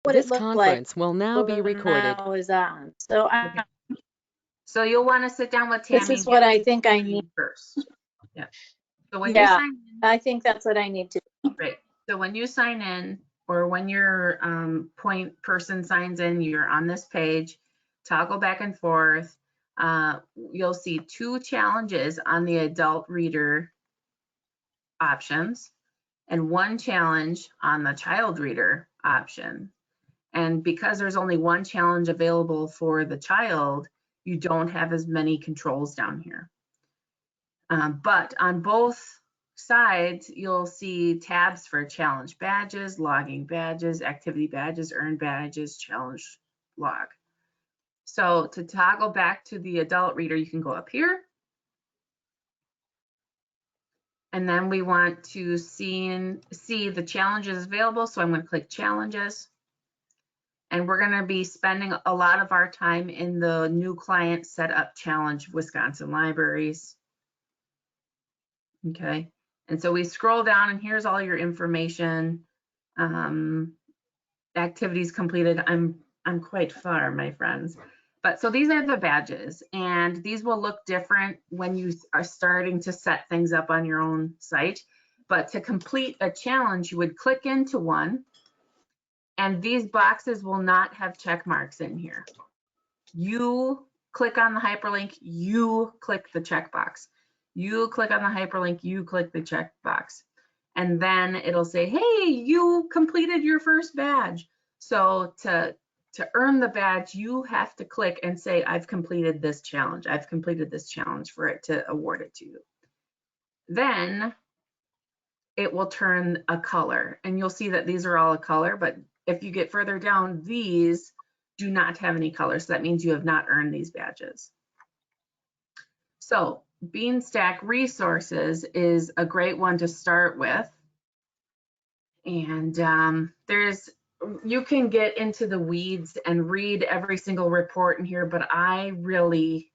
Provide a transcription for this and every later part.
what This it looked conference like will now be recorded. now is on. So So you'll want to sit down with Tammy. this is what I think I need first. Yeah. So when you sign in, I think that's what I need to do. right. So when you sign in, or when your point person signs in, you're on this page, toggle back and forth. You'll see 2 challenges on the adult reader options and 1 challenge on the child reader option. And because there's only 1 challenge available for the child, you don't have as many controls down here. But on both sides, you'll see tabs for challenge badges, logging badges, activity badges, earn badges, challenge log. So to toggle back to the adult reader, you can go up here. And then we want to see the challenges available. So I'm going to click challenges. And we're going to be spending a lot of our time in the new client setup challenge, Wisconsin Libraries. Okay, and so we scroll down and here's all your information. Activities completed. I'm quite far, my friends. But so these are the badges, and these will look different when you are starting to set things up on your own site. But to complete a challenge, you would click into one, and these boxes will not have check marks in here. You click on the hyperlink, you click the checkbox. You click on the hyperlink, you click the checkbox. And then it'll say, hey, you completed your first badge. So to earn the badge, you have to click and say, I've completed this challenge. I've completed this challenge for it to award it to you. Then it will turn a color, and you'll see that these are all a color, but if you get further down, these do not have any color. So that means you have not earned these badges. So Beanstack Resources is a great one to start with. And you can get into the weeds and read every single report in here, but I really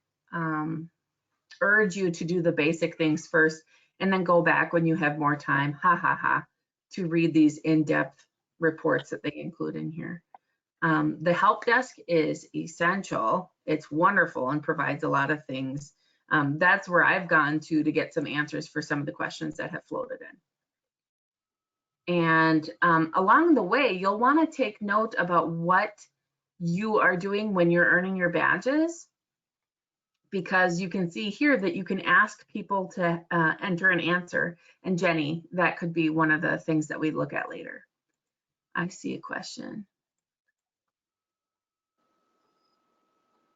urge you to do the basic things first and then go back when you have more time, to read these in-depth reports that they include in here. The help desk is essential. It's wonderful and provides a lot of things. That's where I've gone to get some answers for some of the questions that have floated in. And along the way, you'll want to take note about what you are doing when you're earning your badges, because you can see here that you can ask people to enter an answer. And Jenny, that could be one of the things that we look at later. I see a question.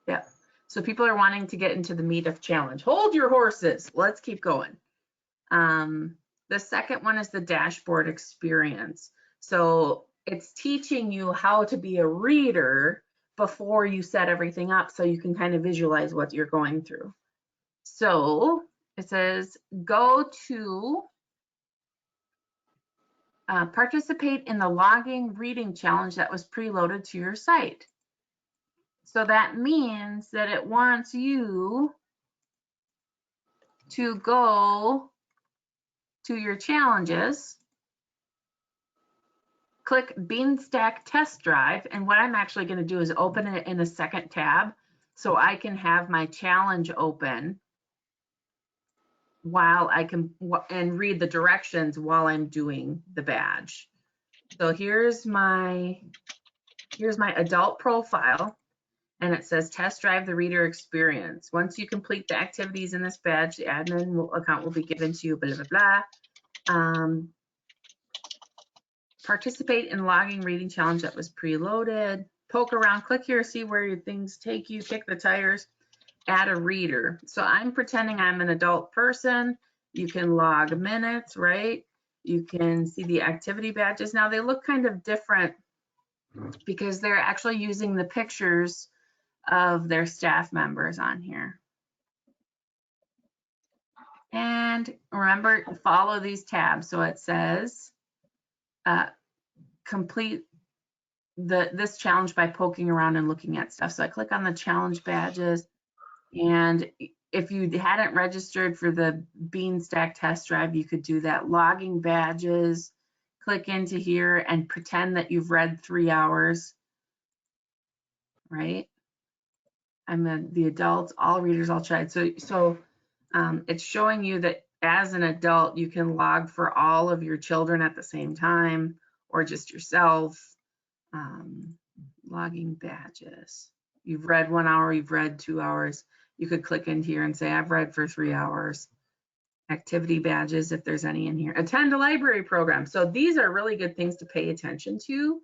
Yeah, so people are wanting to get into the meat of challenge. Hold your horses, let's keep going. The second one is the dashboard experience. So it's teaching you how to be a reader before you set everything up, so you can kind of visualize what you're going through. So it says, go to participate in the logging reading challenge that was preloaded to your site. So that means that it wants you to go to your challenges, click Beanstack Test Drive, and what I'm actually going to do is open it in a second tab so I can have my challenge open while I can and read the directions while I'm doing the badge. So here's my adult profile, and it says test drive the reader experience. Once you complete the activities in this badge, the admin account will be given to you, blah, blah, blah. Participate in logging reading challenge that was preloaded. Poke around, click here, see where your things take you, kick the tires, add a reader. So I'm pretending I'm an adult person. You can log minutes, right? You can see the activity badges. Now they look kind of different because they're actually using the pictures of their staff members on here. And remember, follow these tabs. So it says, complete this challenge by poking around and looking at stuff. So I click on the challenge badges, and if you hadn't registered for the Beanstack test drive, you could do that. Logging badges, click into here and pretend that you've read 3 hours, right? I'm the adults, all readers, all child. So it's showing you that as an adult, you can log for all of your children at the same time or just yourself. Logging badges. You've read 1 hour, you've read 2 hours. You could click into here and say, I've read for 3 hours. Activity badges, if there's any in here. Attend a library program. So these are really good things to pay attention to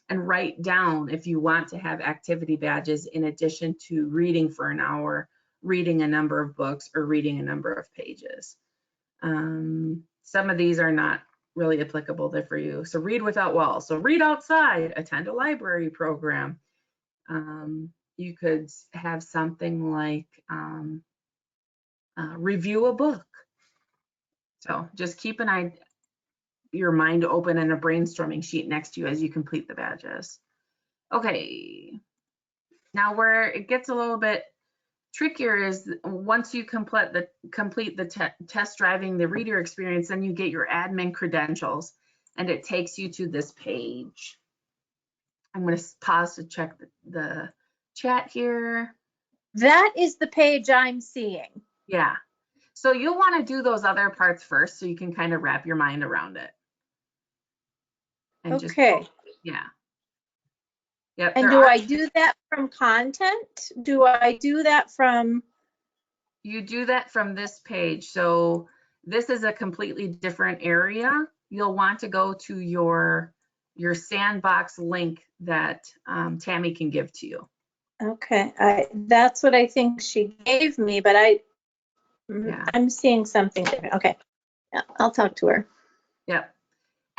and write down if you want to have activity badges in addition to reading for an hour, reading a number of books, or reading a number of pages. Some of these are not really applicable there for you. So read without walls. So read outside, attend a library program. You could have something like review a book. So just keep your mind open and a brainstorming sheet next to you as you complete the badges. Okay, now where it gets a little bit trickier is once you complete the test driving the reader experience, then you get your admin credentials and it takes you to this page. I'm going to pause to check the chat here. That is the page I'm seeing. Yeah. So you'll want to do those other parts first so you can kind of wrap your mind around it. And Okay. Yeah. Yep. And do I do that from content? Do I do that from? You do that from this page. So this is a completely different area. You'll want to go to your sandbox link that Tammy can give to you. Okay, that's what I think she gave me, but I'm seeing something different. Okay, yeah, I'll talk to her. Yep.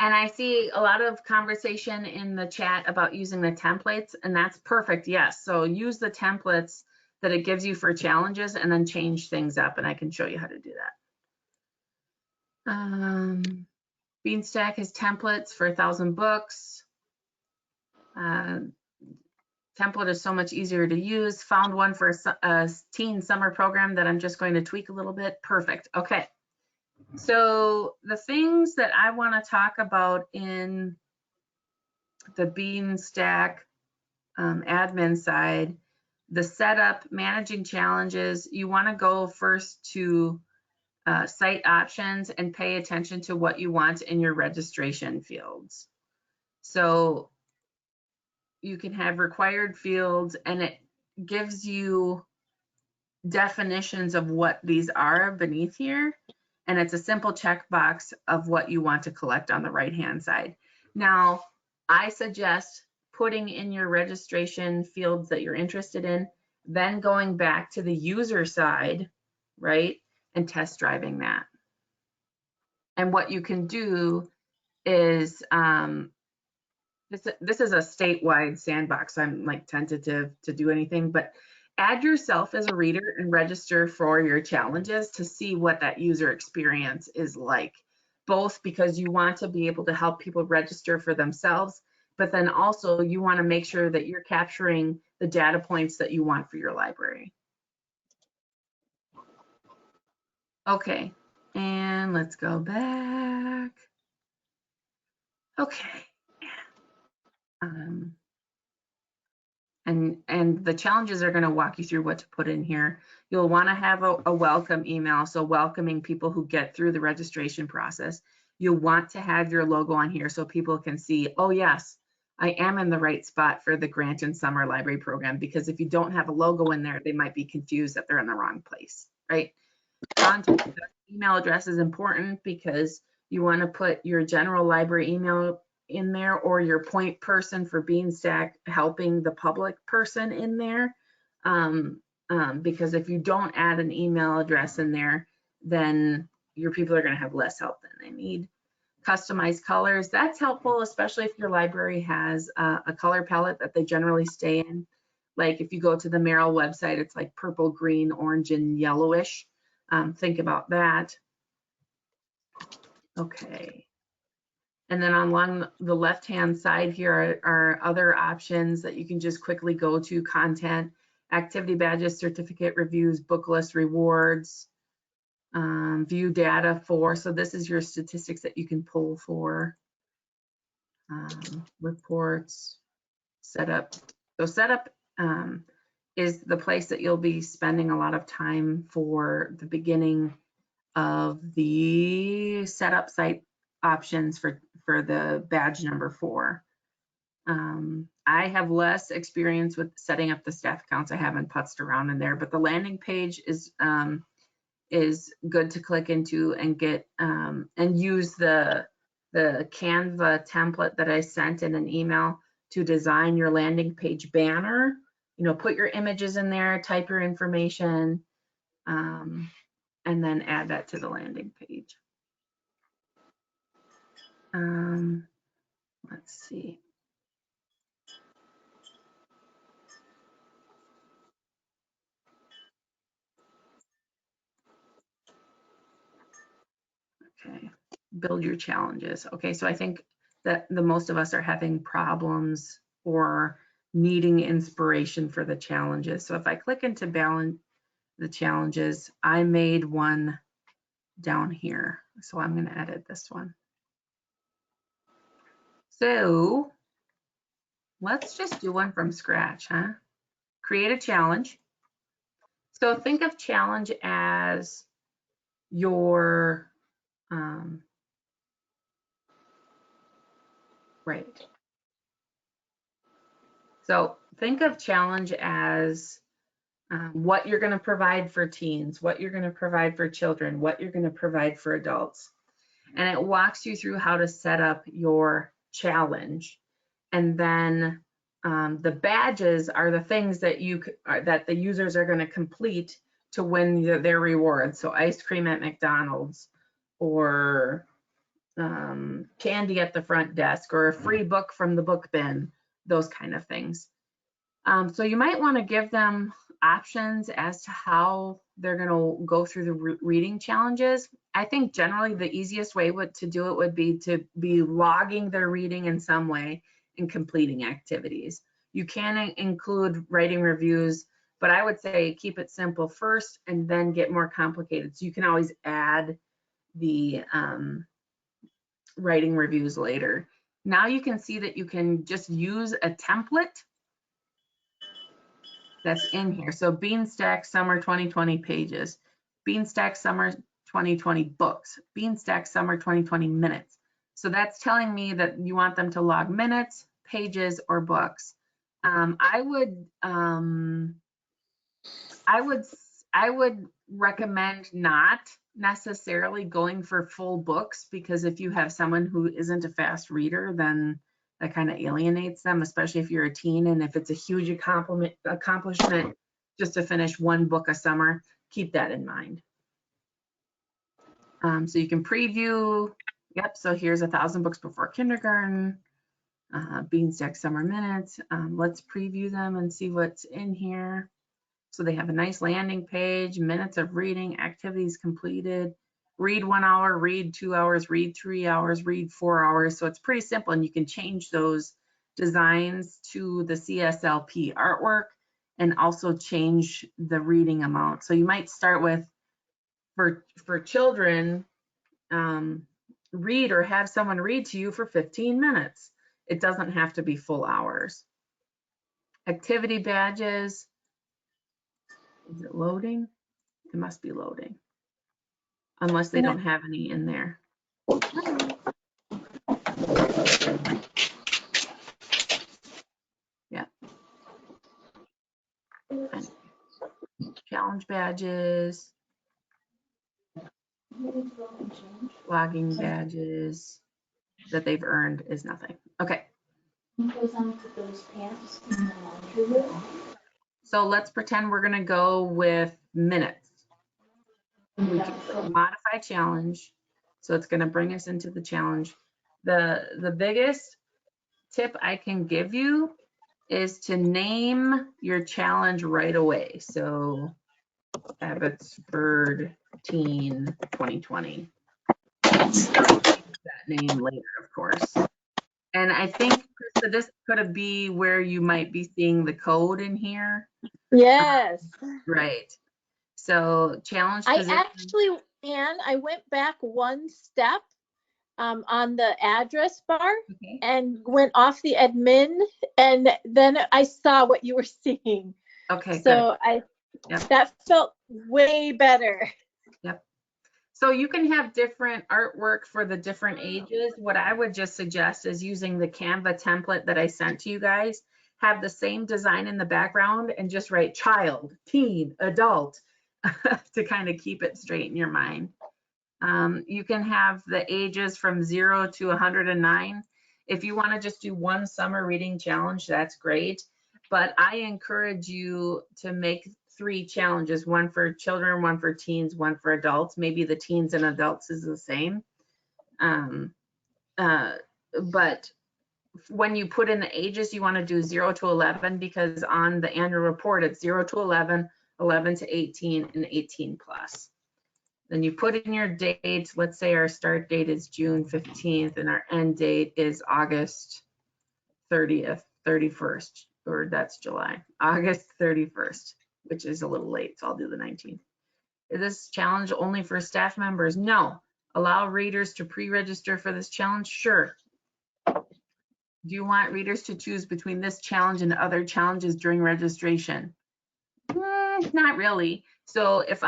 And I see a lot of conversation in the chat about using the templates, and that's perfect. Yes. So use the templates that it gives you for challenges and then change things up, and I can show you how to do that. Beanstack has templates for 1,000 books. Template is so much easier to use. Found one for a teen summer program that I'm just going to tweak a little bit. Perfect. Okay. So the things that I want to talk about in the Beanstack admin side, the setup, managing challenges, you want to go first to site options and pay attention to what you want in your registration fields. So you can have required fields and it gives you definitions of what these are beneath here. And it's a simple checkbox of what you want to collect on the right-hand side. Now, I suggest putting in your registration fields that you're interested in, then going back to the user side, right, and test driving that. And what you can do is, this is a statewide sandbox. I'm like tentative to do anything, but add yourself as a reader and register for your challenges to see what that user experience is like, both because you want to be able to help people register for themselves, but then also you want to make sure that you're capturing the data points that you want for your library. Okay, and let's go back. Okay. And the challenges are going to walk you through what to put in here. You'll want to have a welcome email, so welcoming people who get through the registration process. You'll want to have your logo on here so people can see, oh yes, I am in the right spot for the Grant and Summer Library Program, because if you don't have a logo in there, they might be confused that they're in the wrong place, right? Contact email address is important because you want to put your general library email in there, or your point person for Beanstack helping the public person in there. Because if you don't add an email address in there, then your people are going to have less help than they need. Customized colors, that's helpful, especially if your library has a color palette that they generally stay in. Like if you go to the Merrill website, it's like purple, green, orange, and yellowish. Think about that. Okay. And then along the left-hand side here are other options that you can just quickly go to: content, activity badges, certificate reviews, book list rewards, view data for. So this is your statistics that you can pull for. reports, setup. So setup is the place that you'll be spending a lot of time for the beginning of the setup site options for the badge number 4. I have less experience with setting up the staff accounts. I haven't putzed around in there, but the landing page is good to click into and get and use the Canva template that I sent in an email to design your landing page banner. You know, put your images in there, type your information, and then add that to the landing page. Let's see. Okay, build your challenges. Okay, so I think that the most of us are having problems or needing inspiration for the challenges. So if I click into balance the challenges, I made one down here. So I'm going to edit this one. So let's just do one from scratch, huh? Create a challenge. So think of challenge as your right. So think of challenge as what you're going to provide for teens, what you're going to provide for children, what you're going to provide for adults. And it walks you through how to set up your challenge. And then the badges are the things that that the users are going to complete to win their rewards. So ice cream at McDonald's, or candy at the front desk, or a free book from the book bin, those kind of things. So you might want to give them options as to how they're going to go through the reading challenges. I think generally the easiest way to do it would be to be logging their reading in some way and completing activities. You can include writing reviews, but I would say keep it simple first and then get more complicated. So you can always add the writing reviews later. Now you can see that you can just use a template that's in here. So Beanstack Summer 2020 pages, Beanstack Summer 2020 books, Beanstack Summer 2020 minutes. So that's telling me that you want them to log minutes, pages, or books. I would recommend not necessarily going for full books, because if you have someone who isn't a fast reader, then that kind of alienates them, especially if you're a teen. And if it's a huge accomplishment just to finish one book a summer, keep that in mind. So you can preview. Yep, so here's 1,000 books before kindergarten, Beanstack Summer Minutes. Let's preview them and see what's in here. So they have a nice landing page, minutes of reading, activities completed, read 1 hour, read 2 hours, read 3 hours, read 4 hours. So it's pretty simple, and you can change those designs to the CSLP artwork and also change the reading amount. So you might start with, for children, read or have someone read to you for 15 minutes. It doesn't have to be full hours. Activity badges. Is it loading? It must be loading. Unless they don't have any in there. Yeah. Challenge badges. Logging badges that they've earned is nothing. Okay. So let's pretend we're going to go with minutes. We can modify challenge. So it's going to bring us into the challenge. The biggest tip I can give you is to name your challenge right away. So Abbotsford Teen 2020. That name later, of course. And I think, Krista, this could be where you might be seeing the code in here. Yes. Right. So challenge position. I actually, Anne, I went back one step on the address bar Okay. and went off the admin, and then I saw what you were seeing. Okay, So Yep. that felt way better. Yep. So you can have different artwork for the different ages. What I would just suggest is using the Canva template that I sent to you guys. Have the same design in the background and just write child, teen, adult to kind of keep it straight in your mind. You can have the ages from 0 to 109. If you want to just do one summer reading challenge, that's great. But I encourage you to make 3 challenges, one for children, one for teens, one for adults. Maybe the teens and adults is the same. But when you put in the ages, you want to do 0 to 11, because on the annual report, it's 0 to 11, 11 to 18, and 18 plus. Then you put in your dates. Let's say our start date is June 15th and our end date is August 30th, 31st, or that's July, August 31st, which is a little late, so I'll do the 19th. Is this challenge only for staff members? No. Allow readers to pre-register for this challenge? Sure. Do you want readers to choose between this challenge and other challenges during registration? Not really. So if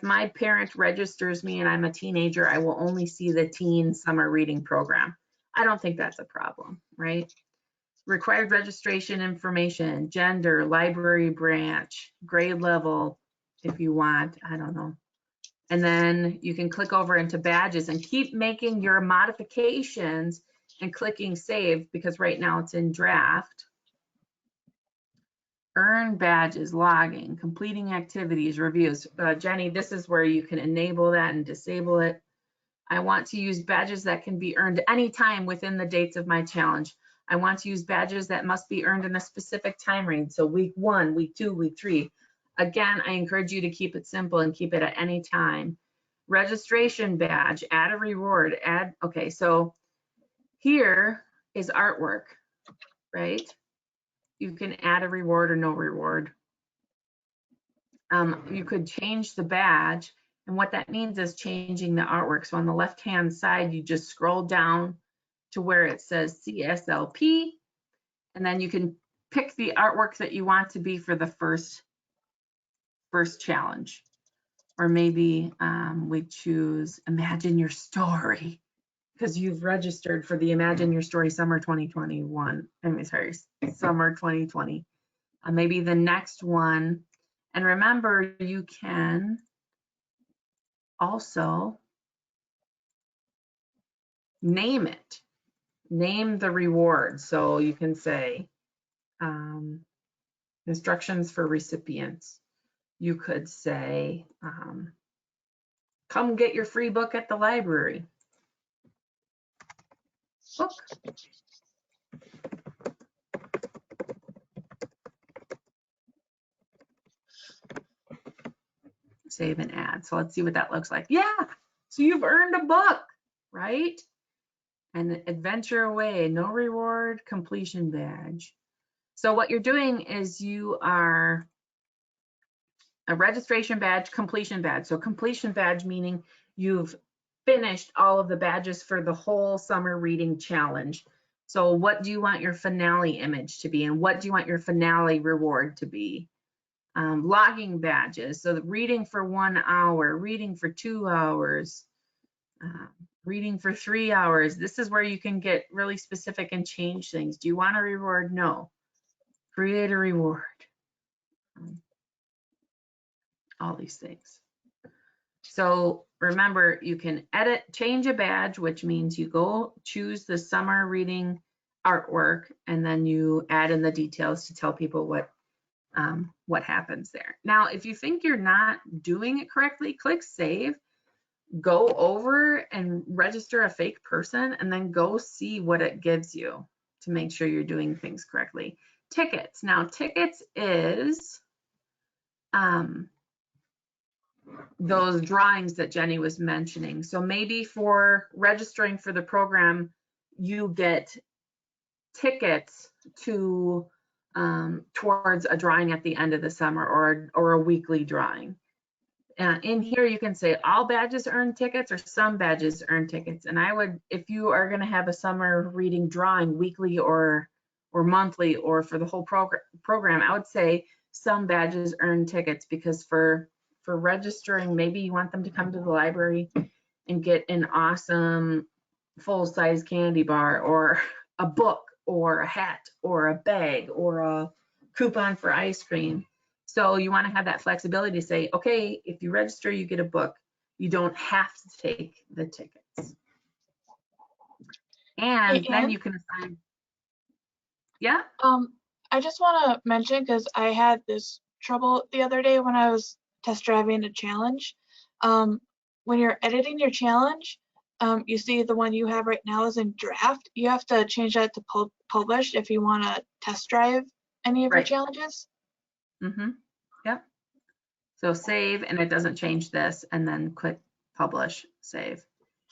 my parent registers me and I'm a teenager, I will only see the teen summer reading program. I don't think that's a problem, right? Required registration information, gender, library branch, grade level, if you want, I don't know. And then you can click over into badges and keep making your modifications and clicking save, because right now it's in draft. Earn badges, logging, completing activities, reviews. Jenny, this is where you can enable that and disable it. I want to use badges that can be earned anytime within the dates of my challenge. I want to use badges that must be earned in a specific time range. So week 1, week 2, week 3. Again, I encourage you to keep it simple and keep it at any time. Registration badge, add a reward, okay, so here is artwork, right? You can add a reward or no reward. You could change the badge, and what that means is changing the artwork. So on the left-hand side, you just scroll down to where it says CSLP, and then you can pick the artwork that you want to be for the first challenge. Or maybe we choose Imagine Your Story, because you've registered for the Imagine Your Story Summer 2021. Summer 2020. Maybe the next one. And remember, you can also name it. Name the reward. So you can say instructions for recipients. You could say, come get your free book at the library. Book. Save and add. So let's see what that looks like. Yeah, so you've earned a book, right? And adventure away, no reward, completion badge. So what you're doing is you are a registration badge, completion badge. So completion badge meaning you've finished all of the badges for the whole summer reading challenge. So what do you want your finale image to be, and what do you want your finale reward to be? Logging badges, so the reading for 1 hour, reading for 2 hours, reading for 3 hours. This is where you can get really specific and change things. Do you want a reward? No. Create a reward. All these things. So remember, you can edit, change a badge, which means you go choose the summer reading artwork, and then you add in the details to tell people what happens there. Now, if you think you're not doing it correctly, click save, go over and register a fake person, and then go see what it gives you to make sure you're doing things correctly. Tickets. Now, tickets is those drawings that Jenny was mentioning. So maybe for registering for the program, you get tickets to towards a drawing at the end of the summer, or a weekly drawing. in here you can say all badges earn tickets or some badges earn tickets. And I would, if you are going to have a summer reading drawing weekly or monthly or for the whole program, I would say some badges earn tickets, because for registering, maybe you want them to come to the library and get an awesome full-size candy bar or a book or a hat or a bag or a coupon for ice cream. So you want to have that flexibility to say, okay, if you register, you get a book. You don't have to take the tickets. And then you can assign. Yeah. I just want to mention, because I had this trouble the other day when I was test driving a challenge. When you're editing your challenge, you see the one you have right now is in draft. You have to change that to published if you want to test drive any of your challenges. Mm-hmm. Yep. So save, and it doesn't change this, and then click publish, save.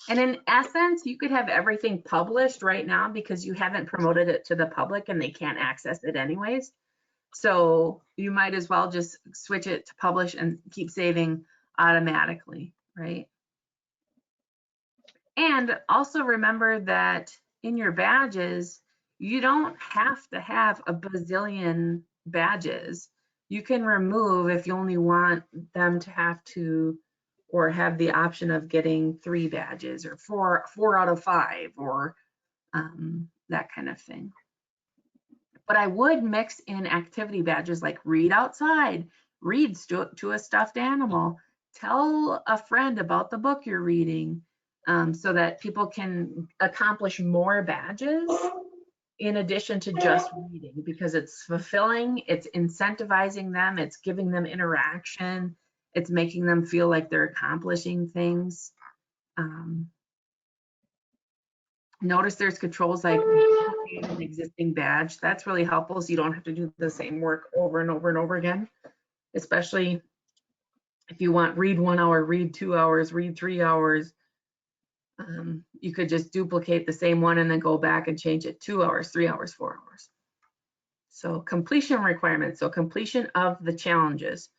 And in essence, you could have everything published right now because you haven't promoted it to the public and they can't access it anyways. So you might as well just switch it to publish and keep saving automatically, right? And also remember that in your badges, you don't have to have a bazillion badges. You can remove if you only want them to have to, or have the option of getting 3 badges or 4 out of 5 or that kind of thing. But I would mix in activity badges like read outside, reads to a stuffed animal, tell a friend about the book you're reading, so that people can accomplish more badges in addition to just reading, because it's fulfilling, it's incentivizing them, it's giving them interaction, it's making them feel like they're accomplishing things. Notice there's controls like duplicate an existing badge. That's really helpful, so you don't have to do the same work over and over and over again, especially if you want read 1 hour, read 2 hours, read 3 hours. You could just duplicate the same one and then go back and change it 2 hours, 3 hours, 4 hours. So completion requirements, so completion of the challenges.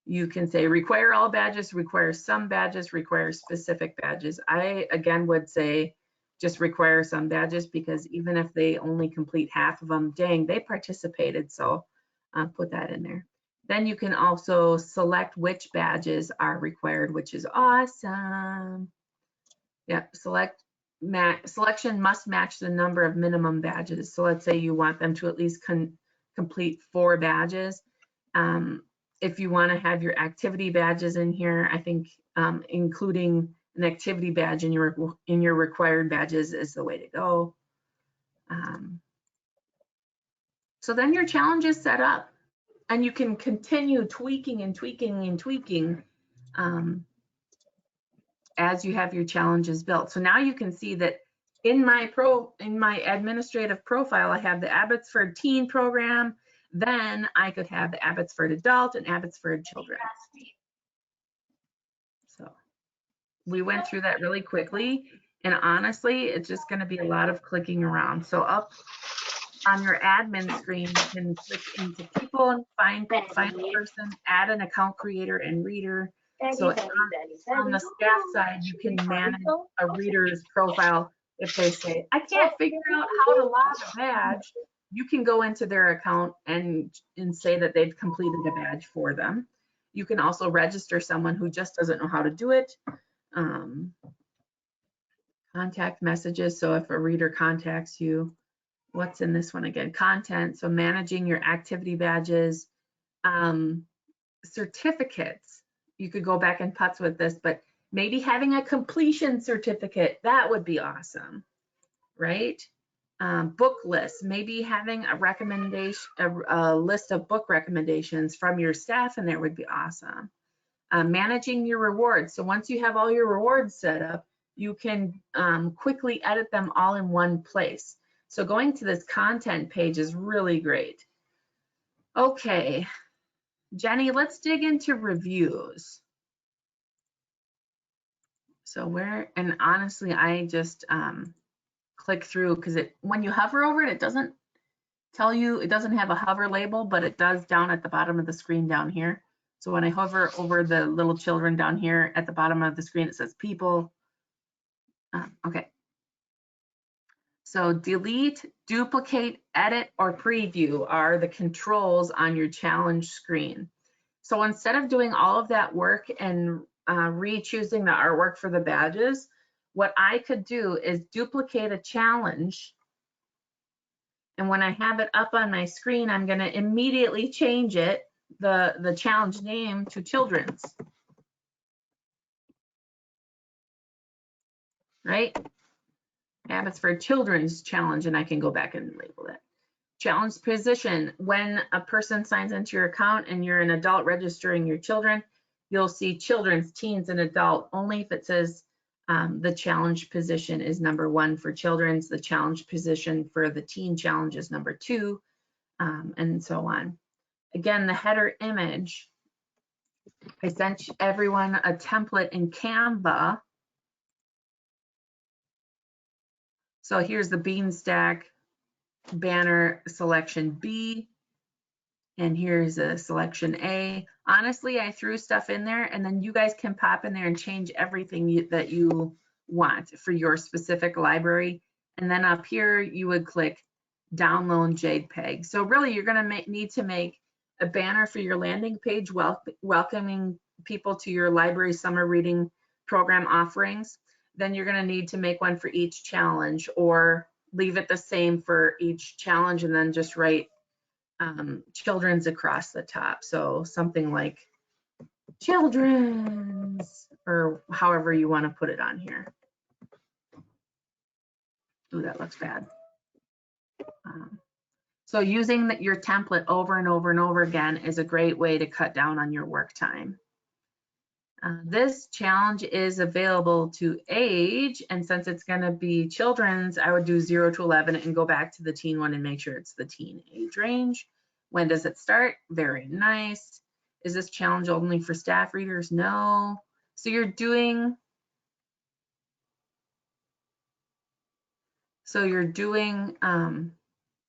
You can say require all badges, require some badges, require specific badges. I, again, would say just require some badges, because even if they only complete half of them, dang, they participated. So put that in there. Then you can also select which badges are required, which is awesome. Yep, selection must match the number of minimum badges. So let's say you want them to at least complete 4 badges. If you want to have your activity badges in here, I think including an activity badge in your required badges is the way to go. So then your challenge is set up, and you can continue tweaking and tweaking and tweaking as you have your challenges built. So now you can see that in my administrative profile, I have the Abbotsford Teen Program. Then I could have the Abbotsford Adult and Abbotsford Children. So we went through that really quickly, and honestly, it's just going to be a lot of clicking around. So up on your admin screen, you can click into people and find a person, add an account creator and reader. So on the staff side, you can manage a reader's profile. If they say, I can't figure out how to log a badge, you can go into their account and say that they've completed a badge for them. You can also register someone who just doesn't know how to do it. Contact messages, so if a reader contacts you, what's in this one again? Content, so managing your activity badges. Certificates, you could go back and putz with this, but maybe having a completion certificate, that would be awesome, right? Book lists, maybe having a recommendation, a list of book recommendations from your staff, and there would be awesome. Managing your rewards, so once you have all your rewards set up, you can quickly edit them all in one place. So going to this content page is really great. Okay, Jenny, let's dig into reviews. So and honestly, I just click through, because when you hover over it, it doesn't tell you, it doesn't have a hover label, but it does down at the bottom of the screen down here. So when I hover over the little children down here at the bottom of the screen, it says people. Okay. So delete, duplicate, edit, or preview are the controls on your challenge screen. So instead of doing all of that work and re-choosing the artwork for the badges, what I could do is duplicate a challenge. And when I have it up on my screen, I'm going to immediately change it, the challenge name, to children's. Right? Habits for Children's Challenge, and I can go back and label it. Challenge position. When a person signs into your account and you're an adult registering your children, you'll see children's, teens, and adult only if it says the challenge position is number 1 for children's, the challenge position for the teen challenge is number 2, and so on. Again, the header image. I sent everyone a template in Canva. So here's the Beanstack banner selection B, and here's a selection A. Honestly, I threw stuff in there, and then you guys can pop in there and change everything that you want for your specific library. And then up here, you would click download JPEG. So really, you're going to need to make a banner for your landing page welcoming people to your library summer reading program offerings. Then you're going to need to make one for each challenge, or leave it the same for each challenge and then just write children's across the top. So something like children's, or however you want to put it on here. Ooh, that looks bad. So using your template over and over and over again is a great way to cut down on your work time. This challenge is available to age, and since it's going to be children's, I would do 0 to 11 and go back to the teen one and make sure it's the teen age range. When does it start? Very nice. Is this challenge only for staff readers? No. So you're doing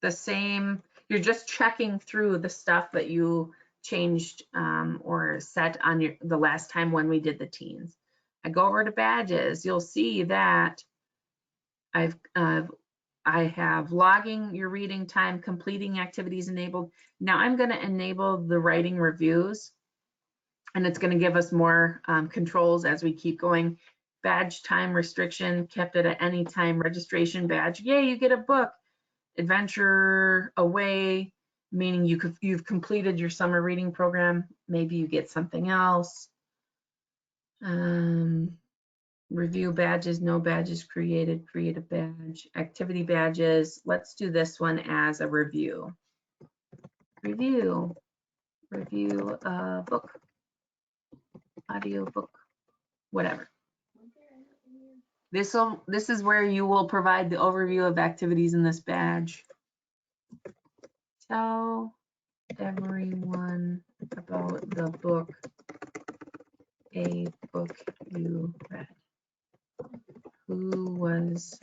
the same, you're just checking through the stuff that you changed or set on the last time when we did the teens. I go over to badges, you'll see that I have logging your reading time, completing activities enabled. Now I'm going to enable the writing reviews, and it's going to give us more controls as we keep going. Badge time restriction, kept it at any time. Registration badge, yay, you get a book. Adventure away, meaning you've completed your summer reading program. Maybe you get something else. Review badges, no badges created, create a badge. Activity badges, let's do this one as a review. Review a book, audio book, whatever. This is where you will provide the overview of activities in this badge. Tell everyone about the book, a book you read. Who was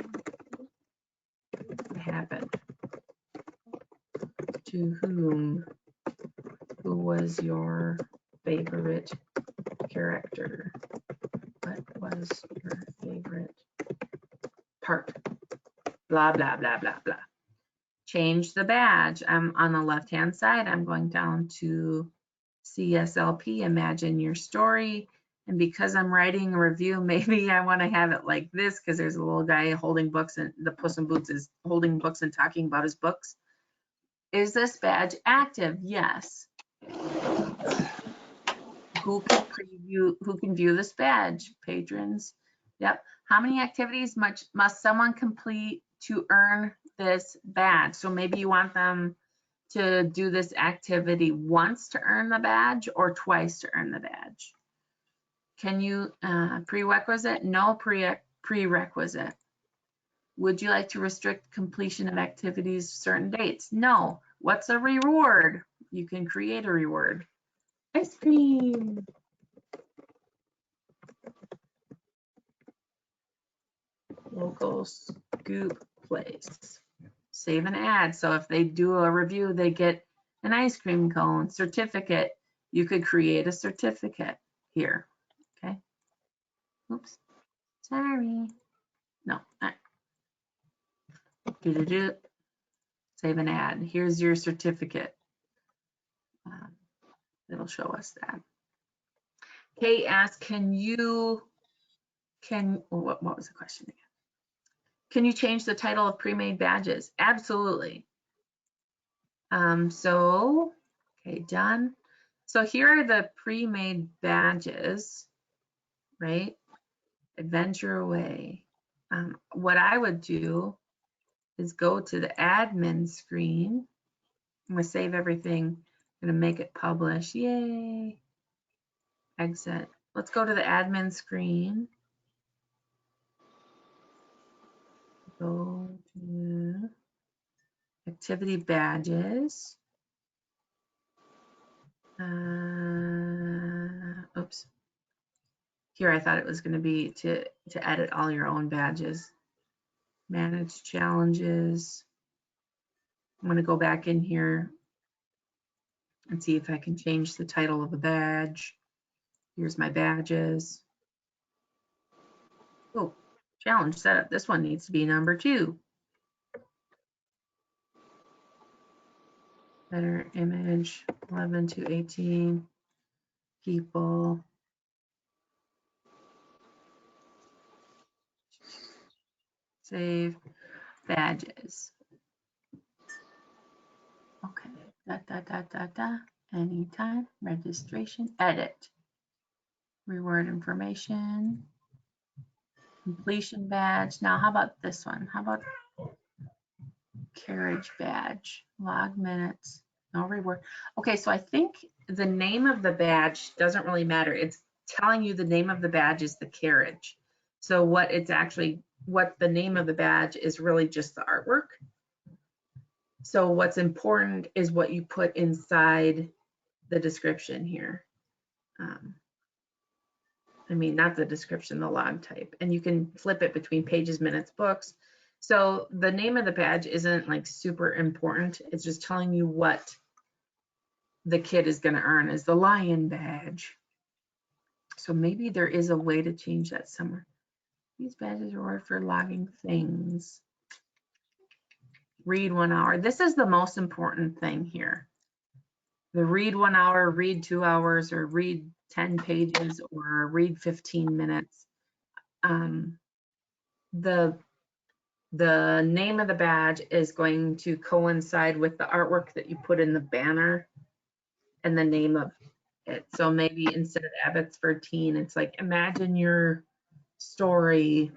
happened? To whom? Who was your favorite character? What was your favorite part? Blah, blah, blah, blah, blah. Change the badge. I'm on the left-hand side. I'm going down to CSLP, imagine your story. And because I'm writing a review, maybe I want to have it like this, because there's a little guy holding books, and the Puss in Boots is holding books and talking about his books. Is this badge active? Yes. Who can view this badge? Patrons. Yep. How many activities must someone complete to earn this badge? So maybe you want them to do this activity once to earn the badge, or twice to earn the badge. Can you prerequisite? No prerequisite. Would you like to restrict completion of activities to certain dates? No. What's a reward? You can create a reward. Ice cream. Local scoop place. Save and add. So if they do a review, they get an ice cream cone, certificate. you could create a certificate here. Okay. Oops. Sorry. No. Do. Save an ad. Here's your certificate. It'll show us that. Kate asked, what was the question again? Can you change the title of pre-made badges? Absolutely. Okay, done. So here are the pre-made badges, right? Adventure away. What I would do is go to the admin screen. I'm gonna save everything. I'm gonna make it publish. Yay. Exit. Let's go to the admin screen. Go to activity badges. Oops. Here I thought it was going to be to edit all your own badges. Manage challenges. I'm going to go back in here and see if I can change the title of a badge. Here's my badges. Oh, challenge setup. This one needs to be number 2. Better image, 11 to 18 people. Save badges. Okay, anytime, registration, edit. Reward information, completion badge. Now, how about this one? How about carriage badge, log minutes, no reward. Okay, so I think the name of the badge doesn't really matter. It's telling you the name of the badge is the carriage. So what the name of the badge is really just the artwork. So what's important is what you put inside the description here. I mean, not the description, the log type. And you can flip it between pages, minutes, books. So the name of the badge isn't like super important. It's just telling you what the kid is going to earn is the lion badge. So maybe there is a way to change that somewhere. These badges are for logging things. Read 1 hour. This is the most important thing here. The read 1 hour, read 2 hours, or read 10 pages, or read 15 minutes. The name of the badge is going to coincide with the artwork that you put in the banner and the name of it. So maybe instead of Abbotsford Teen, it's like imagine your story,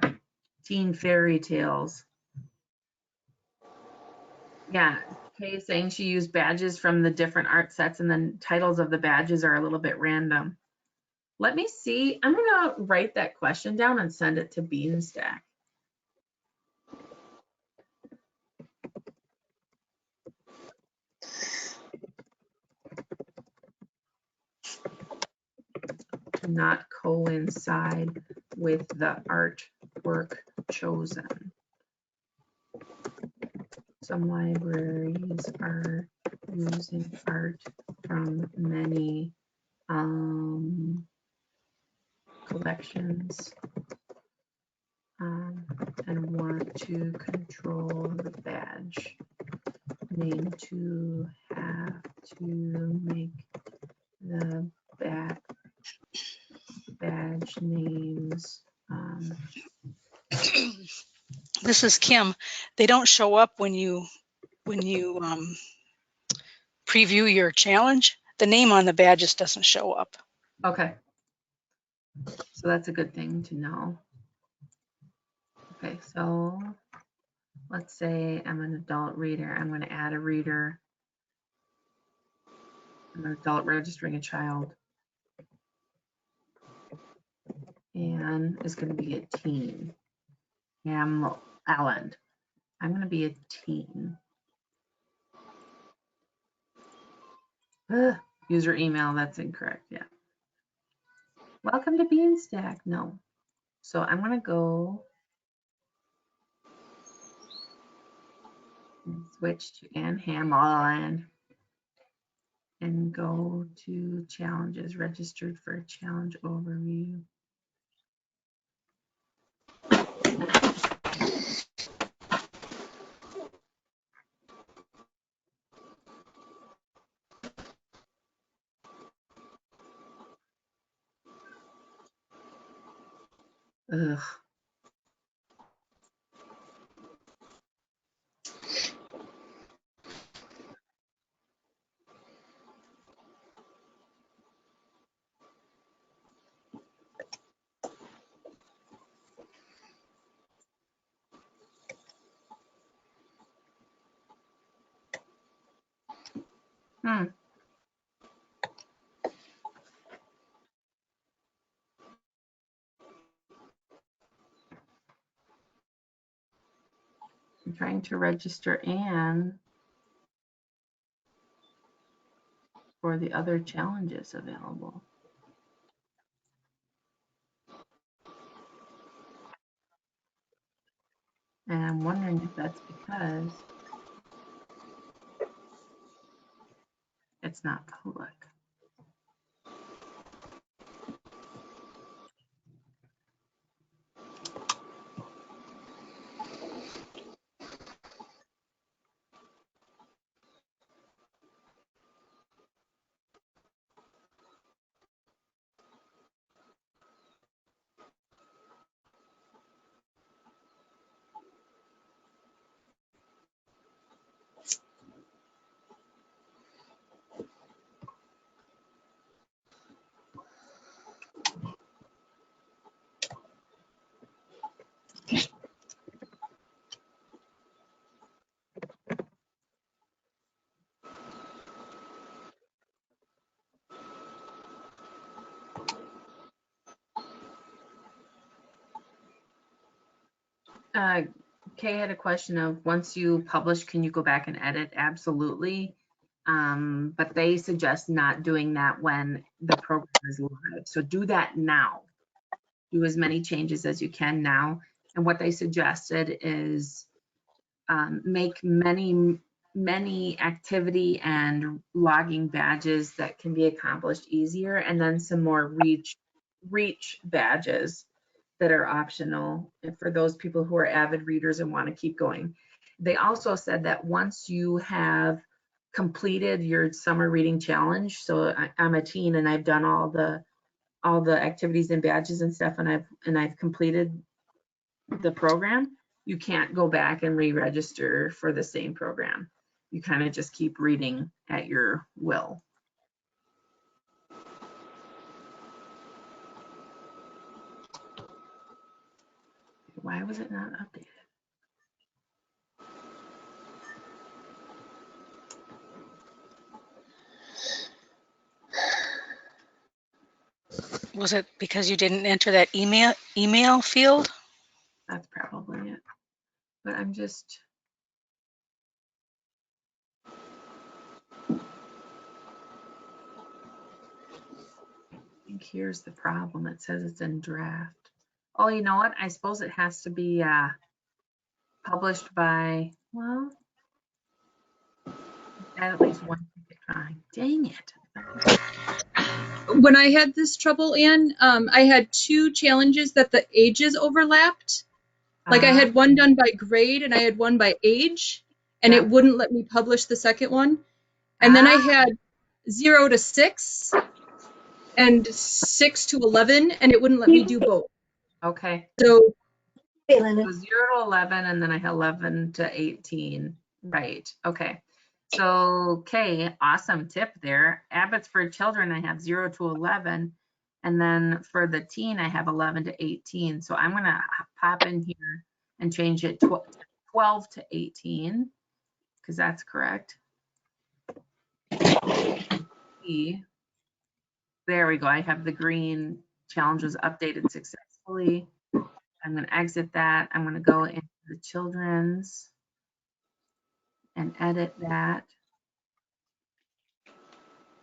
teen fairy tales. Yeah, Kay is saying she used badges from the different art sets and then titles of the badges are a little bit random. Let me see. I'm going to write that question down and send it to Beanstack. To not coincide with the artwork chosen. Some libraries are using art from many collections and want to control the badge name to have to make the badge names. This is Kim. They don't show up when you preview your challenge. The name on the badge just doesn't show up. Okay. So that's a good thing to know. Okay, so let's say I'm an adult reader. I'm going to add a reader. I'm an adult registering a child. And it's going to be a teen. Alan. I'm going to be a teen. User email, that's incorrect. Yeah. Welcome to Beanstack. No. So I'm going to go and switch to Ann Hamlin. and go to challenges, registered for a challenge overview. Ugh. Hmm. I'm trying to register Anne for the other challenges available. And I'm wondering if that's because it's not public. Kay had a question of, once you publish, can you go back and edit? Absolutely. But they suggest not doing that when the program is live. So do that now. Do as many changes as you can now. And what they suggested is make many activity and logging badges that can be accomplished easier, and then some more reach badges that are optional for those people who are avid readers and want to keep going. They also said that once you have completed your summer reading challenge, so I'm a teen and I've done all the activities and badges and stuff, and I've completed the program, you can't go back and re-register for the same program. You kind of just keep reading at your will. Why was it not updated? Was it because you didn't enter that email field? That's probably it. But I'm just, I think here's the problem. It says it's in draft. Oh, you know what? I suppose it has to be published by, well, at least one time. Dang it. When I had this trouble, Anne, I had 2 challenges that the ages overlapped. Like I had one done by grade and I had one by age, and Yeah. it wouldn't let me publish the second one. And then I had 0 to 6 and 6 to 11, and it wouldn't let me do both. Okay. So So 0 to 11, and then I had 11 to 18. Right. Okay. So, okay, awesome tip there. Abbotsford children, I have 0 to 11. And then for the teen, I have 11 to 18. So I'm going to pop in here and change it to 12 to 18, because that's correct. There we go. I have the green challenges updated successfully. I'm going to exit that. I'm going to go into the children's and edit that.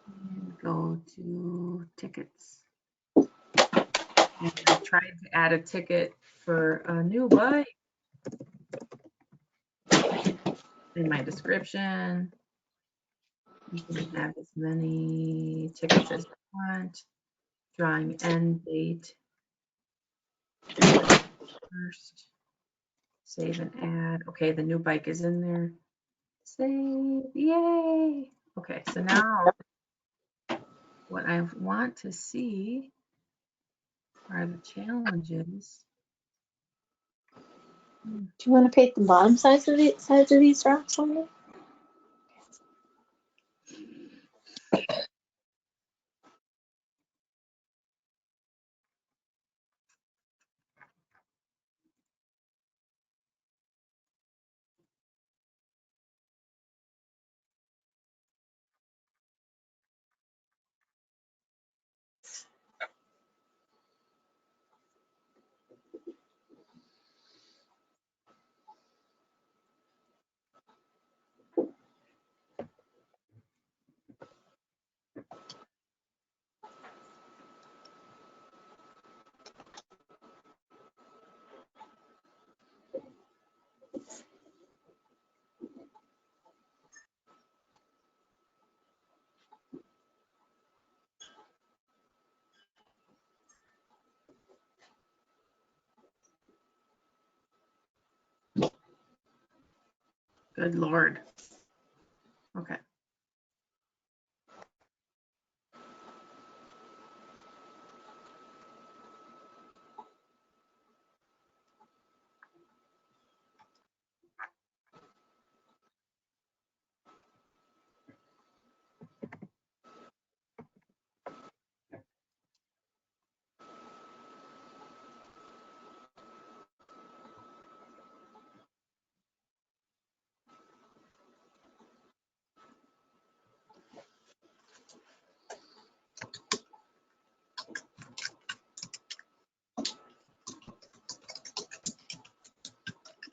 And go to tickets. And I tried to add a ticket for a new bike in my description. You can have as many tickets as you want. Drawing end date. First. Save and add. Okay, the new bike is in there. Save, yay. Okay, so now what I want to see are the challenges. Do you want to paint the bottom sides of these rocks for me? Good Lord. Okay.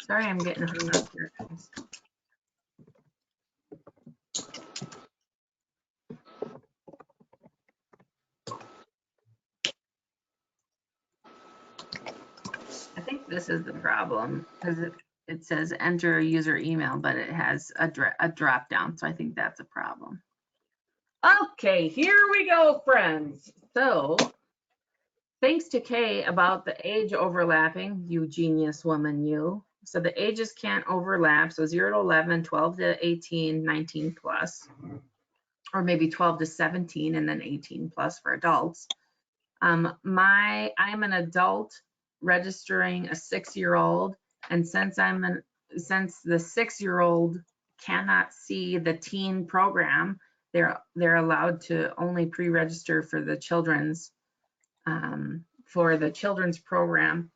Sorry, I'm getting hung up here, guys. I think this is the problem because it says enter a user email, but it has a drop down. So I think that's a problem. Okay, here we go, friends. So thanks to Kay about the age overlapping, you genius woman, you. So the ages can't overlap. So 0 to 11, 12 to 18, 19 plus, or maybe 12 to 17 and then 18 plus for adults. I'm an adult registering a 6-year-old, and since the 6-year-old cannot see the teen program, they're allowed to only pre-register for the children's program,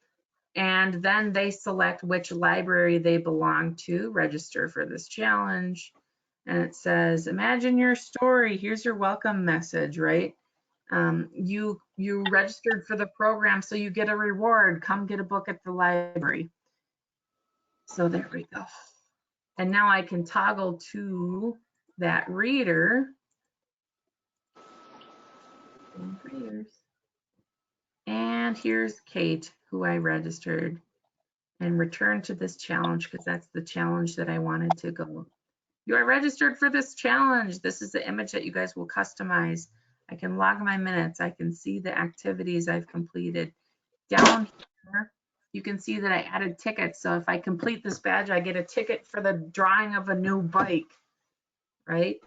and then they select which library they belong to, register for this challenge, and it says, imagine your story, here's your welcome message, right? You registered for the program, so you get a reward. Come get a book at the library. So there we go. And now I can toggle to that reader. And here's Kate, who I registered, and return to this challenge because that's the challenge that I wanted to go. You are registered for this challenge. This is the image that you guys will customize. I can log my minutes. I can see the activities I've completed. Down here, you can see that I added tickets. So if I complete this badge, I get a ticket for the drawing of a new bike, right?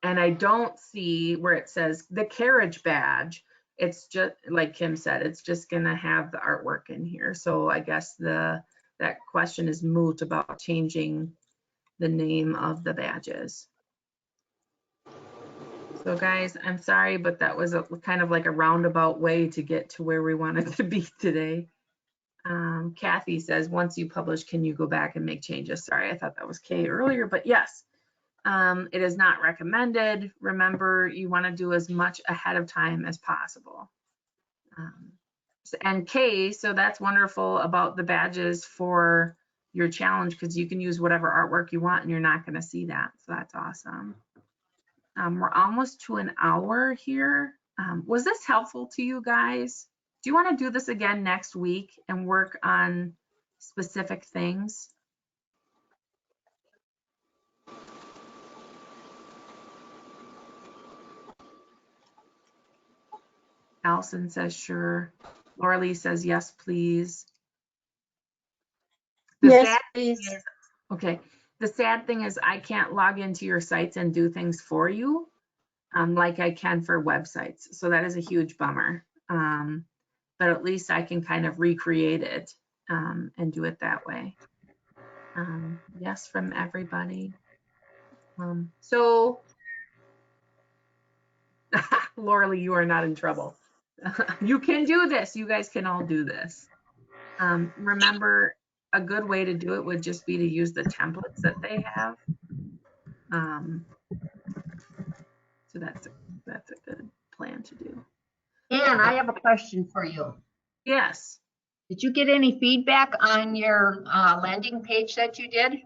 And I don't see where it says the carriage badge. It's just, like Kim said, it's just gonna have the artwork in here. So I guess that question is moot about changing the name of the badges. So guys, I'm sorry, but that was kind of like a roundabout way to get to where we wanted to be today. Kathy says, once you publish, can you go back and make changes? Sorry, I thought that was Kay earlier, but yes, it is not recommended. Remember, you want to do as much ahead of time as possible. And Kay, so that's wonderful about the badges for your challenge because you can use whatever artwork you want and you're not going to see that. So that's awesome. We're almost to an hour here. Was this helpful to you guys? Do you want to do this again next week and work on specific things? Nelson says sure. Laura Lee says yes, please. The Yes, sad thing please. is, okay, the sad thing is I can't log into your sites and do things for you like I can for websites. So that is a huge bummer. But at least I can kind of recreate it and do it that way. Yes, from everybody. So, Laura Lee, you are not in trouble. You can do this. You guys can all do this. Remember, a good way to do it would just be to use the templates that they have. So that's a good plan to do. Ann, I have a question for you. Yes. Did you get any feedback on your landing page that you did?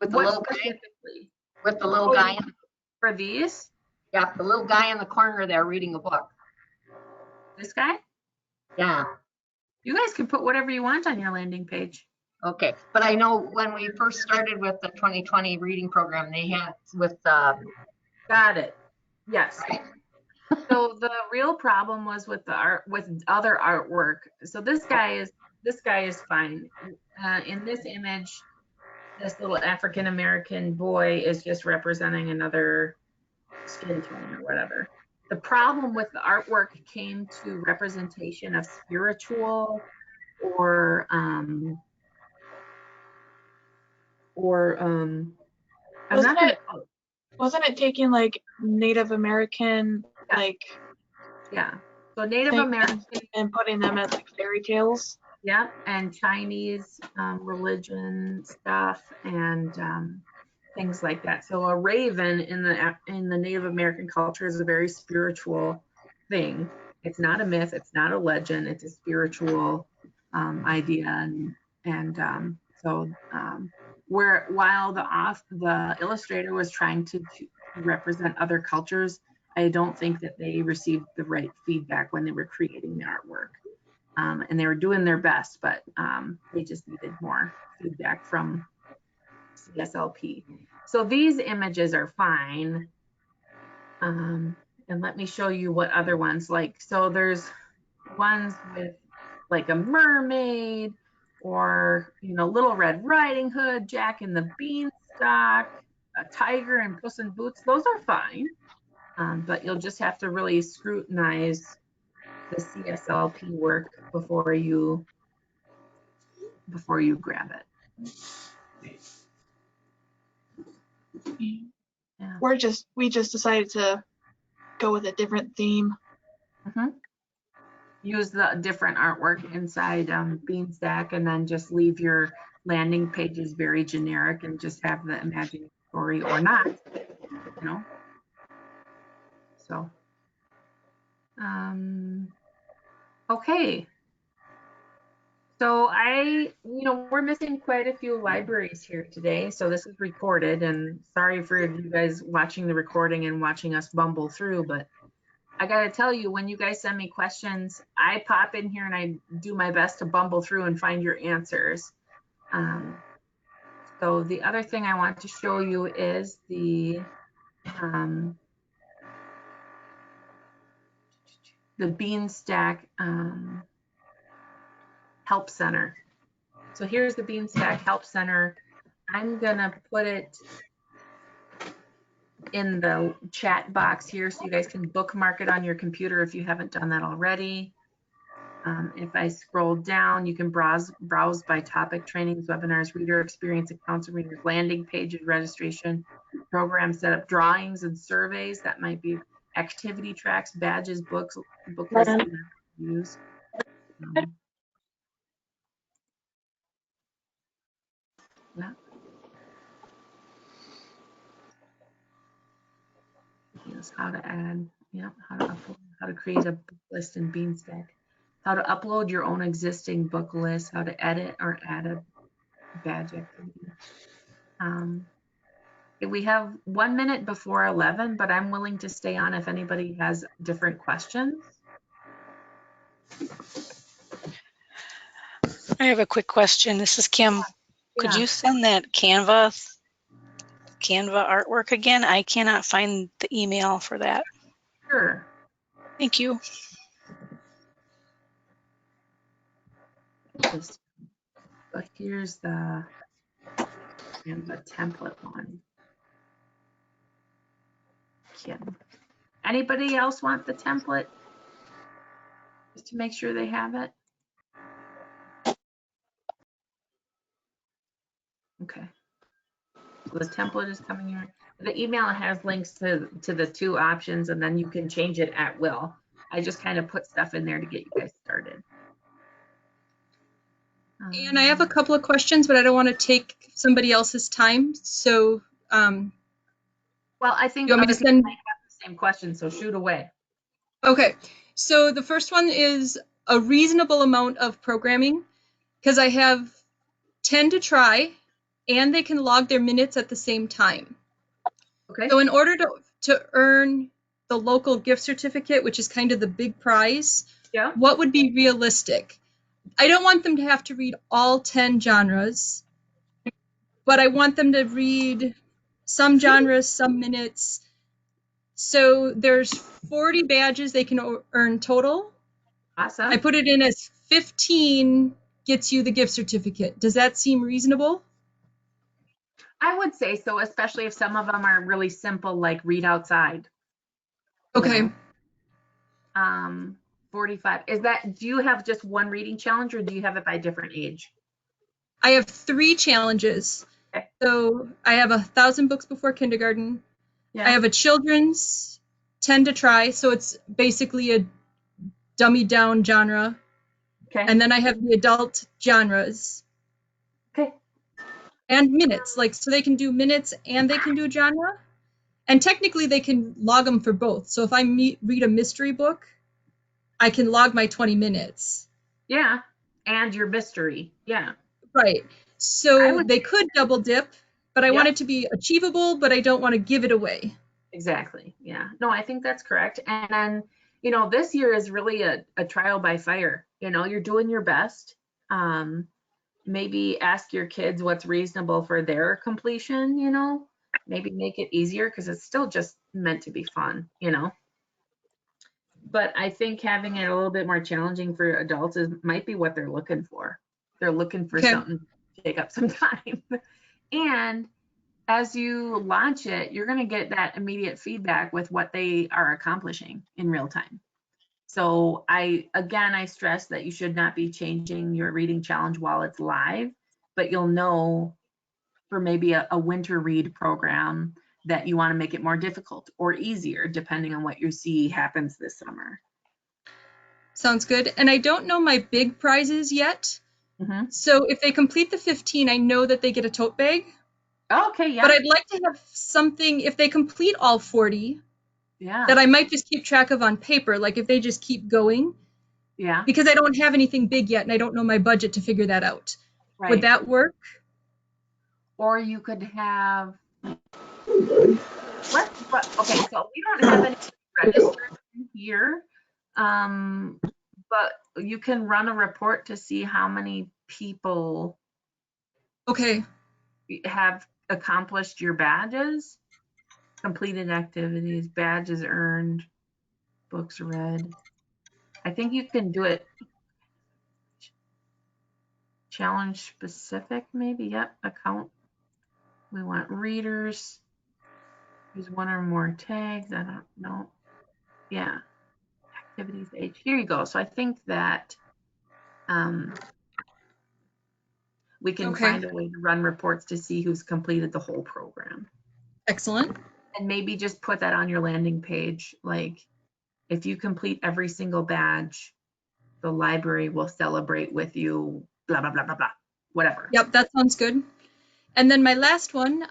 With the What little guy, specifically? with the little guy, For these? yeah, the little guy in the corner there reading a book. This guy? Yeah, You guys can put whatever you want on your landing page. okay. But I know when we first started with the 2020 reading program, they had with Got it. Yes. right. So the real problem was with the art, with other artwork. So this guy is fine. In this image, this little African American boy is just representing another skin tone or whatever. The problem with the artwork came to representation of spiritual or Wasn't it taking like Native American like yeah. So Native things American and putting them as like fairy tales? yeah, and Chinese religion stuff and things like that. So a raven in the Native American culture is a very spiritual thing. It's not a myth. It's not a legend. It's a spiritual idea, and so while the illustrator was trying to represent other cultures, I don't think that they received the right feedback when they were creating the artwork. And they were doing their best, but they just needed more feedback from CSLP. So these images are fine. And let me show you what other ones like. So there's ones with like a mermaid or, Little Red Riding Hood, Jack and the Beanstalk, a tiger and Puss in Boots. Those are fine. But you'll just have to really scrutinize the CSLP work before you grab it. Yeah. We just decided to go with a different theme. Use the different artwork inside Beanstack, and then just leave your landing pages very generic and just have the imaginary story or not, So, okay. So we're missing quite a few libraries here today. So this is recorded, and sorry for you guys watching the recording and watching us bumble through, but I gotta tell you, when you guys send me questions, I pop in here and I do my best to bumble through and find your answers. So the other thing I want to show you is the Beanstack Help Center. So here's the Beanstack Help Center. I'm gonna put it in the chat box here so you guys can bookmark it on your computer if you haven't done that already. If I scroll down, you can browse by topic: trainings, webinars, reader experience, accounts and readers, landing pages, registration, program setup, drawings and surveys. That might be activity tracks, badges, books, book lists, and reviews. Yeah. Here's how to add, how to upload, how to create a book list in Beanstack, how to upload your own existing book list, how to edit or add a badge activity. We have 1 minute before 11, but I'm willing to stay on if anybody has different questions. I have a quick question. This is Kim. Could you send that Canva artwork again? I cannot find the email for that. Sure. Thank you. But here's the template one. Kim. Anybody else want the template? Just to make sure they have it. Okay. So the template is coming here. The email has links to the 2 options, and then you can change it at will. I just kind of put stuff in there to get you guys started. And I have a couple of questions, but I don't want to take somebody else's time. So, well, I think you want me to send? might have the same question, so shoot away. Okay. So the first one is a reasonable amount of programming, because I have 10 to try, and they can log their minutes at the same time. Okay. So in order to earn the local gift certificate, which is kind of the big prize, yeah, what would be realistic? I don't want them to have to read all 10 genres, but I want them to read some genres, some minutes. So there's 40 badges they can earn total. Awesome. I put it in as 15 gets you the gift certificate. Does that seem reasonable? I would say so, especially if some of them are really simple, like read outside. Okay. 45. Is that, do you have just one reading challenge, or do you have it by different age? I have 3 challenges. Okay. So I have 1,000 books before kindergarten. Yeah. I have a children's 10 to try. So it's basically a dummy down genre. Okay. And then I have the adult genres. Okay. And minutes, like, so they can do minutes and they can do genre. And technically they can log them for both. So if I read a mystery book, I can log my 20 minutes. Yeah. And your mystery. Yeah. Right. So they could double dip, but I want it to be achievable, but I don't want to give it away. Exactly. Yeah. No, I think that's correct. And then, you know, this year is really a trial by fire. You know, you're doing your best. Maybe ask your kids what's reasonable for their completion, you know, maybe make it easier, because it's still just meant to be fun, you know. But I think having it a little bit more challenging for adults might be what they're looking for. They're looking for something to take up some time. And as you launch it, you're going to get that immediate feedback with what they are accomplishing in real time. So I stress that you should not be changing your reading challenge while it's live, but you'll know for maybe a winter read program that you want to make it more difficult or easier, depending on what you see happens this summer. Sounds good. And I don't know my big prizes yet. Mm-hmm. So if they complete the 15, I know that they get a tote bag. Okay, yeah. But I'd like to have something, if they complete all 40, that I might just keep track of on paper, like if they just keep going. Yeah. Because I don't have anything big yet and I don't know my budget to figure that out. Right. Would that work? Or you could have, okay, so we don't have any registered here, but you can run a report to see how many people have accomplished your badges, completed activities, badges earned, books read. I think you can do it challenge specific, maybe. Yep, account. We want readers. Use one or more tags. I don't know. Yeah. Activities age. Here you go. So I think that we can find a way to run reports to see who's completed the whole program. Excellent. And maybe just put that on your landing page. Like, if you complete every single badge, the library will celebrate with you, blah, blah, blah, blah, blah, whatever. Yep, that sounds good. And then my last one,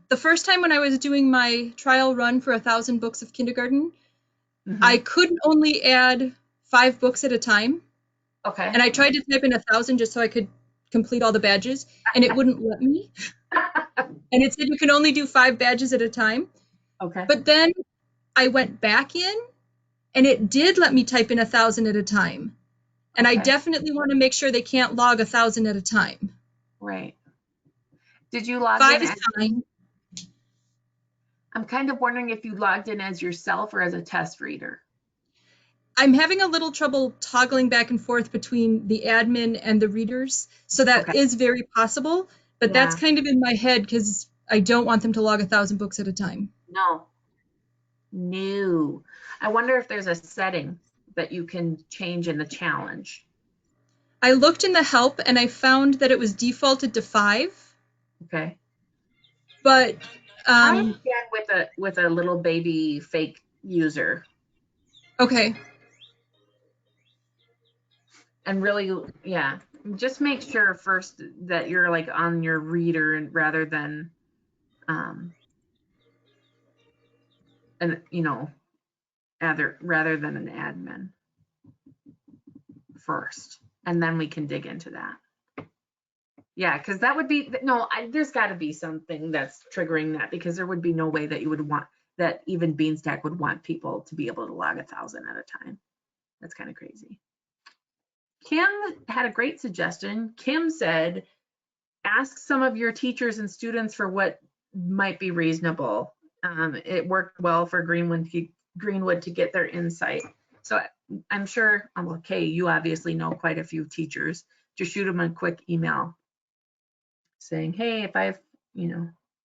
the first time when I was doing my trial run for 1,000 books of kindergarten, I could only add 5 books at a time. Okay. And I tried to type in 1,000 just so I could complete all the badges, and it wouldn't let me. And it said you can only do 5 badges at a time. Okay. But then I went back in, and it did let me type in 1,000 at a time. And I definitely want to make sure they can't log 1,000 at a time. Right. Did you log 5 in? is fine. I'm kind of wondering if you logged in as yourself or as a test reader. I'm having a little trouble toggling back and forth between the admin and the readers. So that Okay. is very possible, but that's Yeah. kind of in my head because I don't want them to log 1,000 books at a time. No. I wonder if there's a setting that you can change in the challenge. I looked in the help and I found that it was defaulted to 5, Okay. but Try it again with a little baby fake user. okay. And really, yeah, just make sure first that you're like on your reader and rather than and you know, rather than an admin first, and then we can dig into that. Yeah, because that would be there's got to be something that's triggering that, because there would be no way that you would want that even Beanstack would want people to be able to log 1,000 at a time. That's kind of crazy. Kim had a great suggestion. Kim said, ask some of your teachers and students for what might be reasonable. It worked well for Greenwood to get their insight. So I'm sure, okay, you obviously know quite a few teachers. Just shoot them a quick email saying, hey, if I've,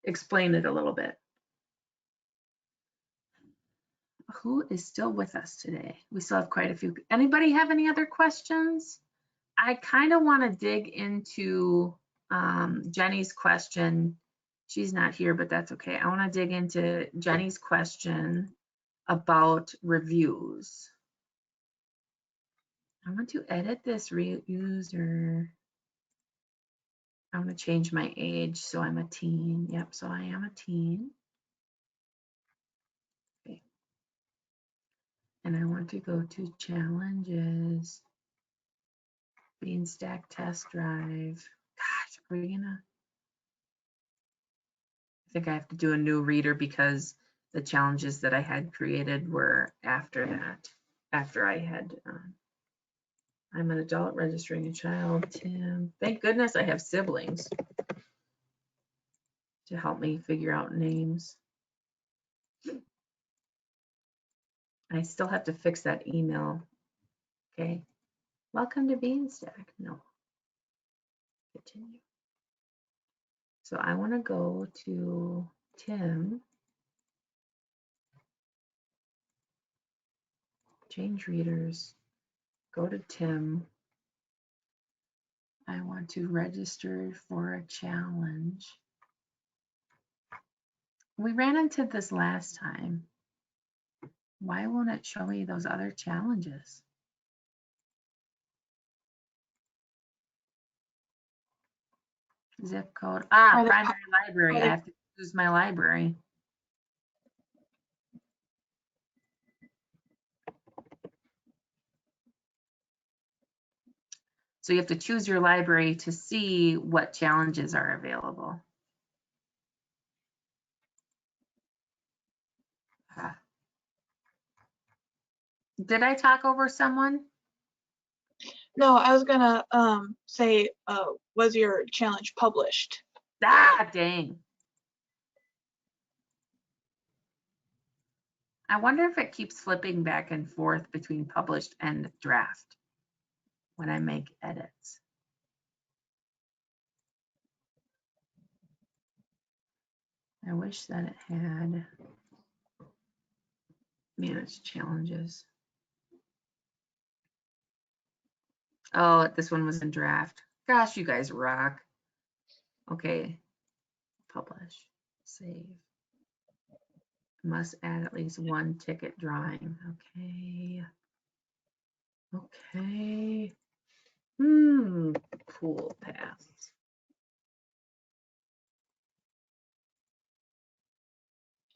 explain it a little bit. Who is still with us today? We still have quite a few. Anybody have any other questions? I kind of want to dig into Jenny's question. She's not here, but that's okay. I want to dig into Jenny's question about reviews. I want to edit this user. I want to change my age so I'm a teen. Yep, so I am a teen. Okay. And I want to go to challenges, Beanstack test drive. Gosh, are we gonna? I think I have to do a new reader because the challenges that I had created were after that. After I had, I'm an adult registering a child. Tim, thank goodness I have siblings to help me figure out names. I still have to fix that email. Okay. Welcome to Beanstack. No. Continue. So I want to go to Tim. Change readers. Go to Tim. I want to register for a challenge. We ran into this last time. Why won't it show me those other challenges? Zip code. Primary library. I have to choose my library. So you have to choose your library to see what challenges are available. Did I talk over someone? No, I was gonna say, was your challenge published? Ah, dang. I wonder if it keeps flipping back and forth between published and draft when I make edits. I wish that it had managed challenges. Oh, this one was in draft. Gosh, you guys rock. Okay, publish, save. Must add at least one ticket drawing. Okay. Okay. Pool pass.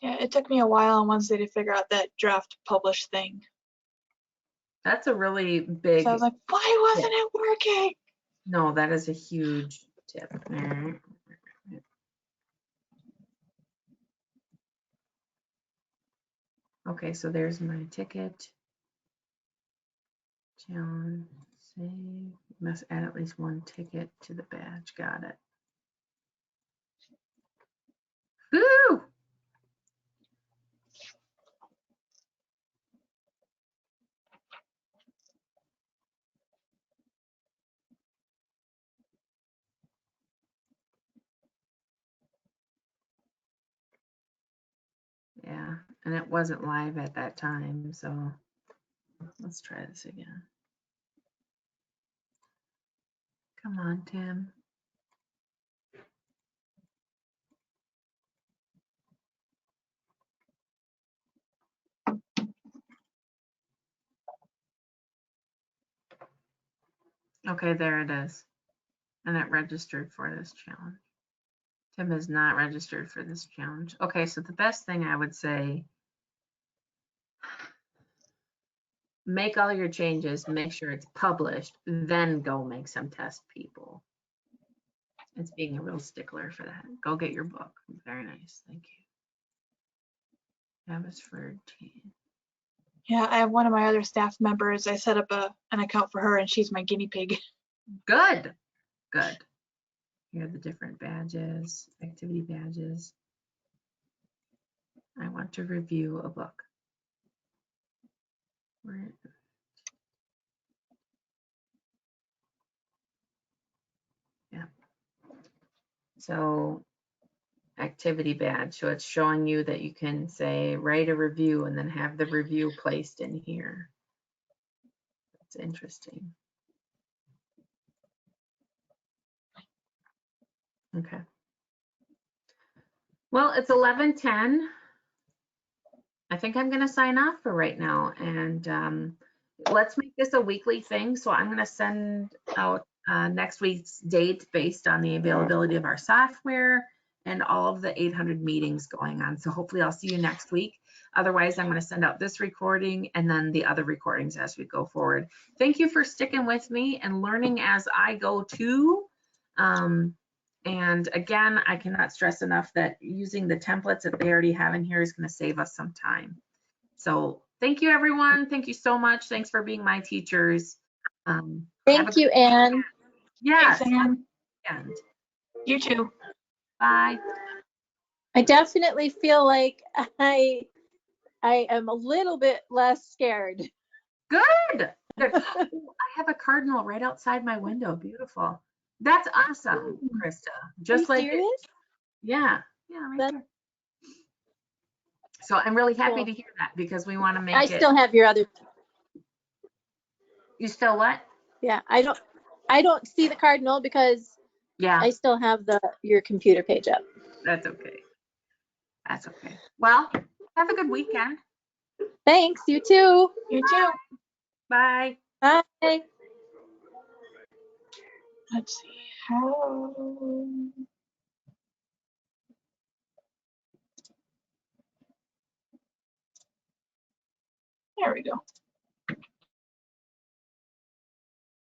Yeah, it took me a while on Wednesday to figure out that draft publish thing. That's a really big. So I was like, why wasn't it working? No, that is a huge tip. Okay, so there's my ticket. Challenge, save. Must add at least one ticket to the badge. Got it. Woo! Yeah, and it wasn't live at that time, so let's try this again. Come on, Tim. Okay, there it is. And it registered for this challenge. Tim is not registered for this challenge. Okay, so the best thing I would say, make all your changes, make sure it's published, then go make some test people. It's being a real stickler for that. Go get your book. Very nice. Thank you. Abbotsford team. Yeah, I have one of my other staff members. I set up an account for her and she's my guinea pig. Good. Good. Here are the different badges, activity badges. I want to review a book. Where? Yeah. So activity badge. So it's showing you that you can say, write a review and then have the review placed in here. That's interesting. Okay. Well, it's 11:10. I think I'm going to sign off for right now, and let's make this a weekly thing. So I'm going to send out next week's date based on the availability of our software and all of the 800 meetings going on. So hopefully I'll see you next week. Otherwise, I'm going to send out this recording and then the other recordings as we go forward. Thank you for sticking with me and learning as I go too. And again, I cannot stress enough that using the templates that they already have in here is going to save us some time. So thank you, everyone. Thank you so much. Thanks for being my teachers. Thank you, Anne. Yes. Thanks, Anne. And You too. bye. I definitely feel like I am a little bit less scared. Good. Good. Oh, I have a cardinal right outside my window. Beautiful. That's awesome, Krista. Just Are you like serious? yeah, right That- there. So I'm really happy Cool. to hear that because we want to make I it. still have your other. You still what? Yeah, I don't see the cardinal because Yeah, I still have your computer page up. that's okay. That's okay. Well, have a good weekend. Thanks. You too. You too. Bye. Bye. Let's see how. There we go.